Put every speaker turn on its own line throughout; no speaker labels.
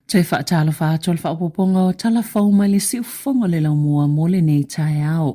Te whaatalo whaatol whaapoponga o tala whau mai le siu whonga le lau mua mole nei tai au.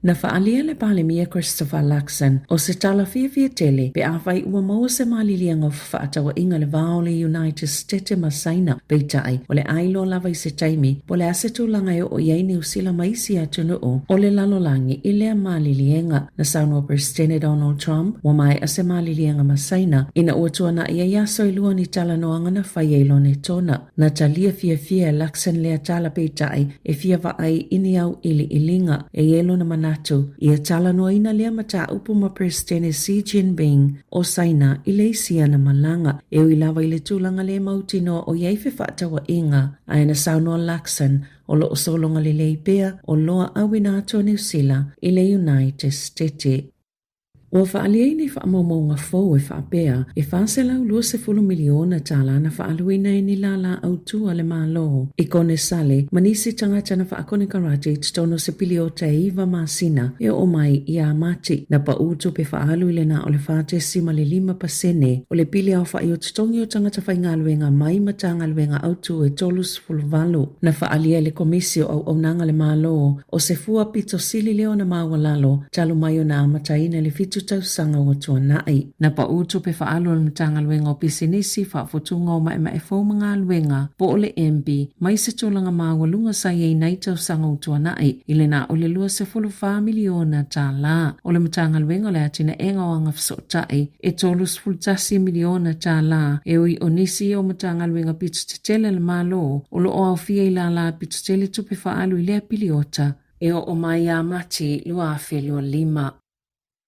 Na whaalia le pale mia Christopher Luxon o se tala fia tele pe awhai ua maua se malilianga whaatawa inga le vao le United States masaina peitai o le ailo lava I se taimi po le asetu langa o iei ni usila maisi atunu o le lalolangi I lea malilianga na Sāmoa President Donald Trump wa mai a se malilianga masaina ina uatua na ia yaso ilua ni tala noanga na whaielo ne tona na talia fia Luxon lea tala peitai e fia vaai ini au ili ilinga e yelo na mana ia tala noa ina lea mata upu ma Presidente Xi Jinping o saina I le isia na malanga e ui lava I le tūlanga le mautino o iei whewhatawa inga aina Sāmoa Luxon o lo solonga le leipea o loa awina ato New Zealand I le United States. Ua whaaliei ni whaamaunga fau e whaapea e whaaselau 20 miliona tala na whaaluina e ni lala autua le malo. I kone sale, manisi tangata na whaakone karate titono se pili o te iwa masina e o mai I a mati na pa utu pe whaalu ile na o le whaate sima le 5% o le pili au whaio titongi o tangata whaingaluenga mai matangaluenga autu e tolus fulvalu na whaalia le komisio au onanga le malo o se fua pito sili leo na mawalalo talu mayo na amataina le fitu tausanga o tuanai. Na pa utu pe whaalu al matangaluenga o pisinisi whaafotunga o mai fau mga aluenga po o le MP mai se tūlanga mawalunga sa iei nei tausanga o tuanai ile na o le 2 miliona tala o le matangaluenga le atina enga o anga whasotai e tolus fultasi miliona tala e ui onisi o matangaluenga pitu tetele le malo o lo o au fia ilala pitu tetele tupe whaalu ilea piliota e o mai a mati lua awhelua 5.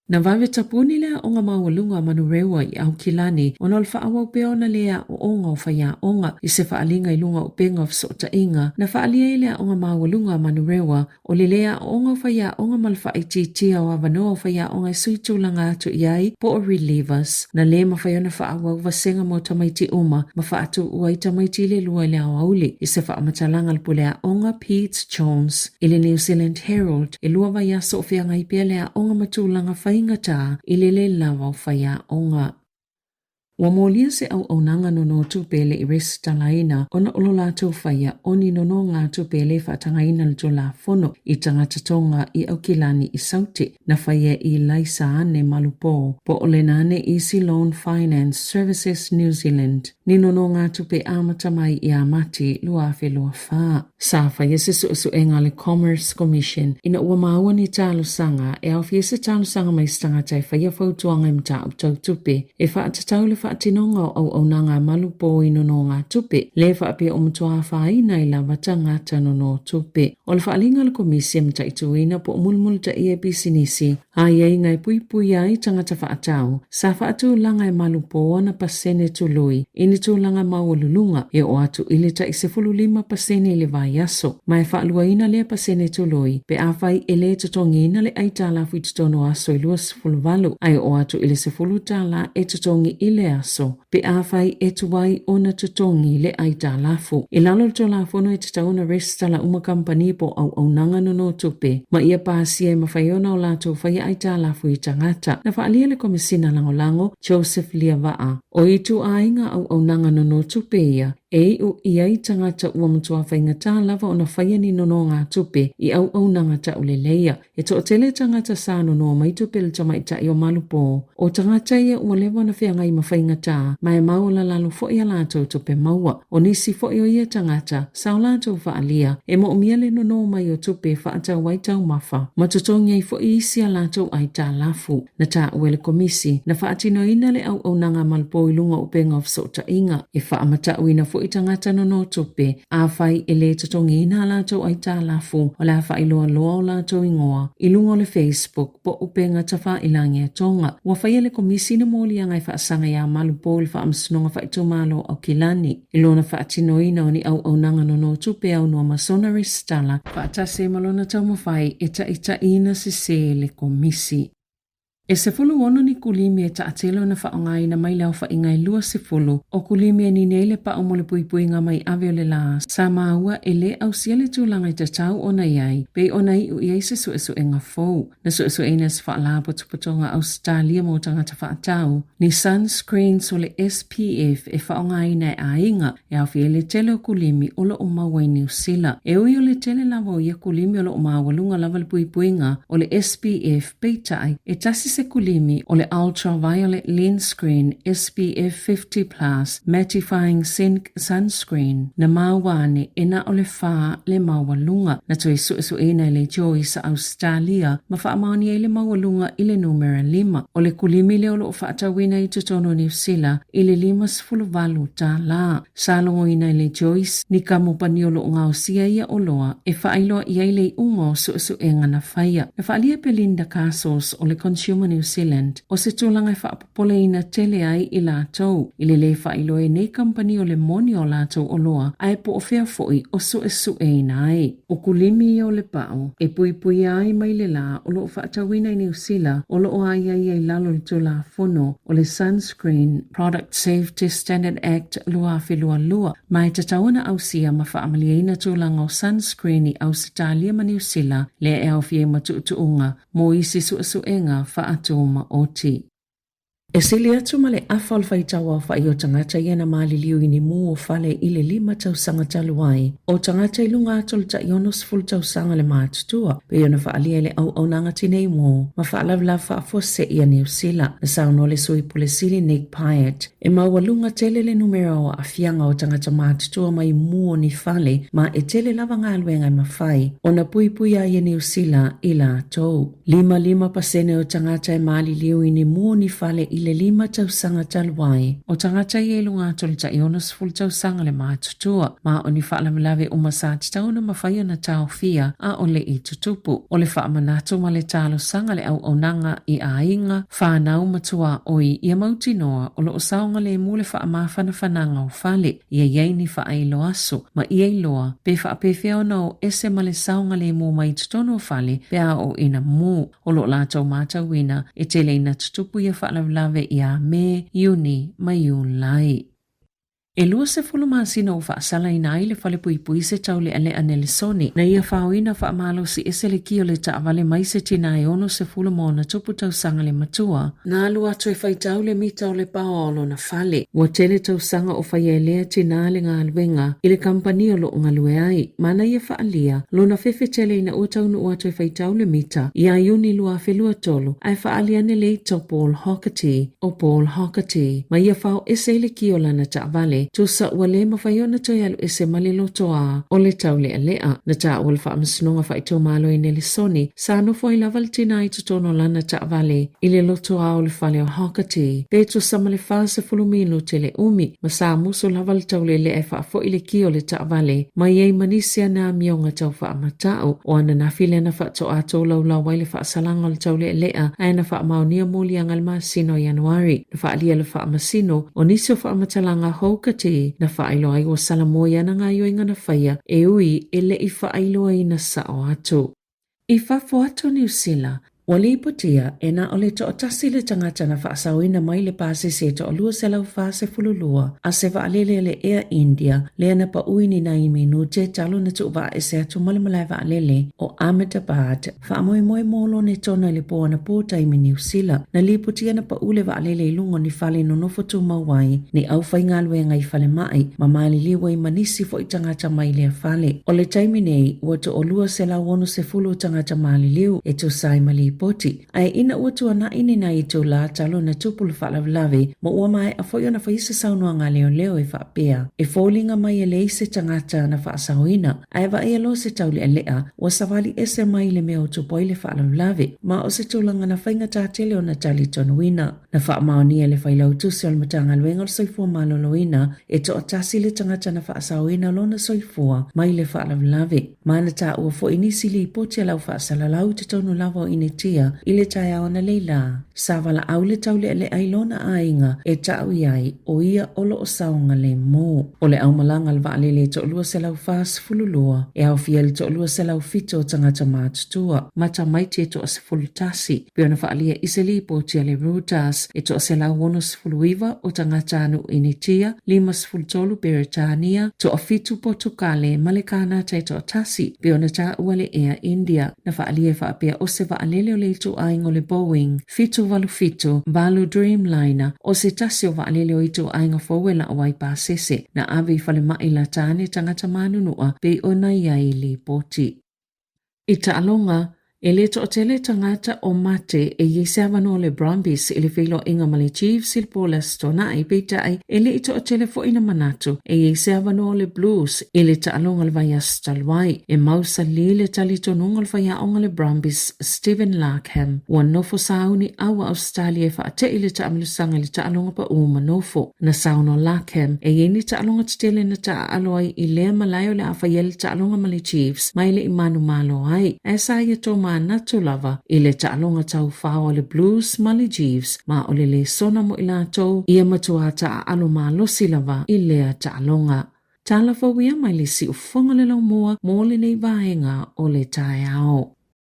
Na vawe tapuni lea onga mawalunga manurewa I au kilani o nol whaawau peona lea o onga o whaia onga I se whaalinga I lunga o penga o sota inga na whaalia lea onga mawalunga manurewa o le lea o onga o whaia onga malwha I titia o avanoa o whaia onga I suitulanga atu iai po o relievers na le mawhaiona whaawau vasenga mo tamaiti uma ma whaatu uai tamaiti le lua lea o auli I se whaamatalanga lipo lea onga Pete Jones I le New Zealand Herald I lua vaia so whianga I pia lea onga matulanga ingata ilele lava o whaia onga. Wa molia se au aunanga nono tupele I resi talaina ona olo lātou whaia oni nono ngā tupele whatangaina le tola fono I tangata tonga I au kilani I saute na whaia I laisa ane malupo po ole nane Easy Loan Finance Services New Zealand ni nono ngā tupe amata mai I amati lua whelua wha. Sa whaia se suenga le Commerce Commission ina ua maua ni talo sanga e au fia se talo sanga mai stangatai whaia whautuanga mta au tau tupe e whaatatau le whaatinonga au aunanga malupo I nono ngā tupe le whaapia o mtua whaina I lava tangata nono tupe. O le whaalinga le komisia mta ituina po mulmul ta ia bisinisi a iei ngai pui ai tangata whaatau sa whaatu langa e malupo na pasene tului ini tu langa mawalulunga e o atu ilita I se 5% le vai aso mai whaaluaina le pasene tului pe awhai ele tutongina le aitala fu tutono aso I 2 ai o atu ile se 10 e tutongi ile aso pe awhai e tuwai ona tutongi le aitala fu I lalo to la fono e tutauna restala uma kampani po au nanga nono tupe ma ia pasia e mawhaiona o lato whaia aitala fu I tangata na whaalia le komisina langolango Joseph Liavaa o itu ainga au nanga nono tupe ia e o iai tangata ua mtua whaingata lava o na whaia ni nono ngā tupe I au nanga ta uleleia e to tele tangata sa nono mai tupe le tamaita I o malupo o tangata ia ua lewa na whianga I mawhaingata mai maula lalo fo ia lato tupe maua o nisi fo ia ia tangata sao lato whaalia e mo umiele nono mai o tupe whaata waitau mafa ma tutongi fo isia lato ai ta lafu na ta uele komisi na whaatino ina le au nanga malupo ilunga upenga of sota inga e whaamata uina fo itangata nono tupe a whai ele tutongi ina lato ai ta lafu o la whai loa o lato ingoa ilunga le Facebook po upenga tafa ilangi e tonga wa whai ele komisi na moli angai whaasanga ya malupo il whaamsinonga whai tumalo au kilani ilona whaatino ina o ni au nanga nono tupe au noa masona restala whaatase malona taumawhai ita ina se le komisi. E se fulu ono ni kulimi e taatelo na whaongai na mai lau whaingai lua se fulu o kulimi e ni neile pa omole pui ngā mai ave o le la Sāmoa e le au siale tūlanga i tatau o na iai pe o na iu iai se su e ngā fōu na su e na se whaala potopotonga Australia mo tangata whaatau ni sunscreen so le SPF e whaongai na a inga e au fie le tele o kulimi o lo o mawai New Zealand e ui o le tele lava o ia kulimi o lo o mawalunga lava le puipuinga o le SPF peitai e tasi se kulimi o le ultraviolet lens screen SPF 50+ mattifying sunscreen na mawane e na o le wha le mawalunga na toi su e na le joi sa Australia ma wha amaoni e le mawalunga i le numera 5 o le kulimi le o lo whaatawina i tutono New Zealand i le 5 Tala salongo ina le Joyce ni kamupani o lo ngā o sia ia o loa e whaailoa i le ungo su e ngana whaia na whaalia Belinda Castles o le Consumer New Zealand o se tūlanga e whaapopole ina tele ai i lātou i le whaailoa e nei kampani o le moni o lātou o loa ai po o whea foi o su e ina ai o kulimi o le pao e pui ai mai le la o lo whaatawina i New Zealand o lo o ai lalo le tūla fono o le Sunscreen Product Safety Standard Act lua mai tatauna au sia ma whaamalia ina tūlanga o sunscreen i Australia ma New Zealand le e au fie matuutuunga mo isi su-enga whaatuma o ti. E sili atu ma le awhal whaitawa whai o tangata iana maali liu ini mu o whale i le 5 tausanga taluai. O tangata i lunga atol ta ionos full tausanga le mātutua. Pe iona whaalia le au nanga tinei mo. Ma whaalavla whaafose ia New Zealand. Na sauno le sui pule sili Nick Pyatt. E mawalunga tele le numera o afianga o tangata mātutua mai mu o ni whale. Ma e tele lava ngā luenga ma whai. O na pui a ia New Zealand i la tau. 5% o tangata e maali liu ini mu o ni whale i le 5 tausanga taluai. O tangata i elunga atol ta ionos full tausanga le mātutua. Ma o ni whaalamilave o masāti tauna mawhaia na tau fia a o le i tutupu. O le whaamanatu ma le talo sanga le au nanga i ainga whanau matua oi ia mauti noa o lo o saunga le mule whaamawhana whananga o whale. Ia iei ni whaailo aso ma iei loa pe whaapewhia o nao ese ma le saunga le mu mai tutono o whale pe a o ina mu. O lo lātou mātauina e tele ina tutupu ia whaalamilave ia me iuni mai lai. E lua se fulu masina o whaasala ina ai le whale pui se tau le ale anele soni. Na ia whaoina whaamalo si ese le kio le taawale mai se tina e ono se fulu mo na tupu tau sanga le matua. Na alu atu e whaitau le mita o le paolo na whale. Ua tele tau sanga o whaia lea tina le ngā alwenga i le kampani o lo ngalue ai. Mana ia whaalia, lo na fefe tele ina utau nu atu e whaitau le mita. Ia iuni lua whelua tolu, ai whaalia ne le ito Paul Hockety. Ma ia whao ese le kio lana taawale. Tu sa wale mawhaiona toi alu ese malilo toa o le tau lea lea. Na taa wale wha amasinonga whaito malo i nele soni. Sa anofo i laval tina i tutono lana taa vale. I le lotoa o le whale o Hockety. Peto sama le whaase fulumino te le umi. Ma sa muso laval tau le lea wha fo i le kio le taa vale. Ma iei manisia na mionga tau wha amatao. O ana na file na wha to ato lau waile wha salanga le tau lea lea. Aina wha maunia moli angal masino Januari. Na wha alia le wha amasino. O niso wha amatalanga Hockety na whaailoa i o salamoia na ngā yoinga na whaia e ui e le I whaailoa I na sao atu. I whafo atu New Zealand, wale ipotia e na ole to otasi le tangata na whaasawina mai le pāse se to olua se lau whaase fululua a se waalele le Air India le na pa uini na I minute talo na tu wa e se atu malamalai waalele o Ahmedabad whaamoe molo ne tona le poa na pōta I New Zealand na li ipotia na pa ule waalele ilungo ni whale no nofotu mawai ni au whaingalwe ngai whale mai ma maali liwa I manisi fo I tangata mai le whale. O le taimi nei ua to olua se lau ono se fulu tangata maali liu e to sai mali poti. Ai ina uatua na ine na I tō la talo na tupulu whaalavelave ma ua mai a whoi ona whaisa saunua ngā leo e whaapea. E fōlinga mai e leise tangata na whaasahoina. Ai wa e alo se tauli a lea ua savali ese mai le mea o tupoi le whaalavelave ma o se tūlanga na whainga tātele o na tali tonuina. Na whaamaonia le whailau tusi o le matanga luenga o soifua maloloina e to atasi le tangata na whaasahoina lo na soifua mai le whaalavelave. Ma na tā ua fo inisi li poti a lau whaasalalau te tonu lava o ine tia i le tai ao na leila. Sa wala au le tau le ailona ainga e tau iai o ia olo o saunga le mo. O le au malanga le vaale le to lua se lau fas fululua e au fia le to lua se lau fito tangata mātutua. Mata maiti e to a se fulutasi. Pio na whaalia iseli po tia le Reuters e to a se lau wono se fuluiva o tangata anu initia, lima se fulutolu Beretania, to a fitu Portugale, Malekana te to a tasi. Pio na ta uale ea India, na whaalia whaapea o se vaalele o le tu aingo le Boeing, fitu valu fitu, valu Dreamliner, o se tasi o vaalele o itu aingo fowela o waipa sese, na avi fale maila tane tangata manunua, pe o na iai li poti. Ita alonga, e le to tele tangata o mate e ye savano le Brumbies e le filo inga male Chiefs il pola stona e peita ai e le ito tele fo ina manatu e ye savano le Blues e le taalonga le vaya stalwai e mausa li le talito nunga le vaya onga le Brumbies Stephen Larkham wan nofo sauni awa Australia fa ate i le taamilusanga le taalonga pa uma nofo na sauno Larkham e ye ni taalonga tele na taaloi i le malayo le afayel taalonga male Chiefs mai le imanu malo ai e sa ye toma natu lava i le taalonga tau whao le Blues ma le Chiefs ma o le sona mo i lātou ia matua ta alo ma losi lava i lea taalonga. Tala fawia mai le si ufonga le lau mua mo le nei vaenga o le tai ao.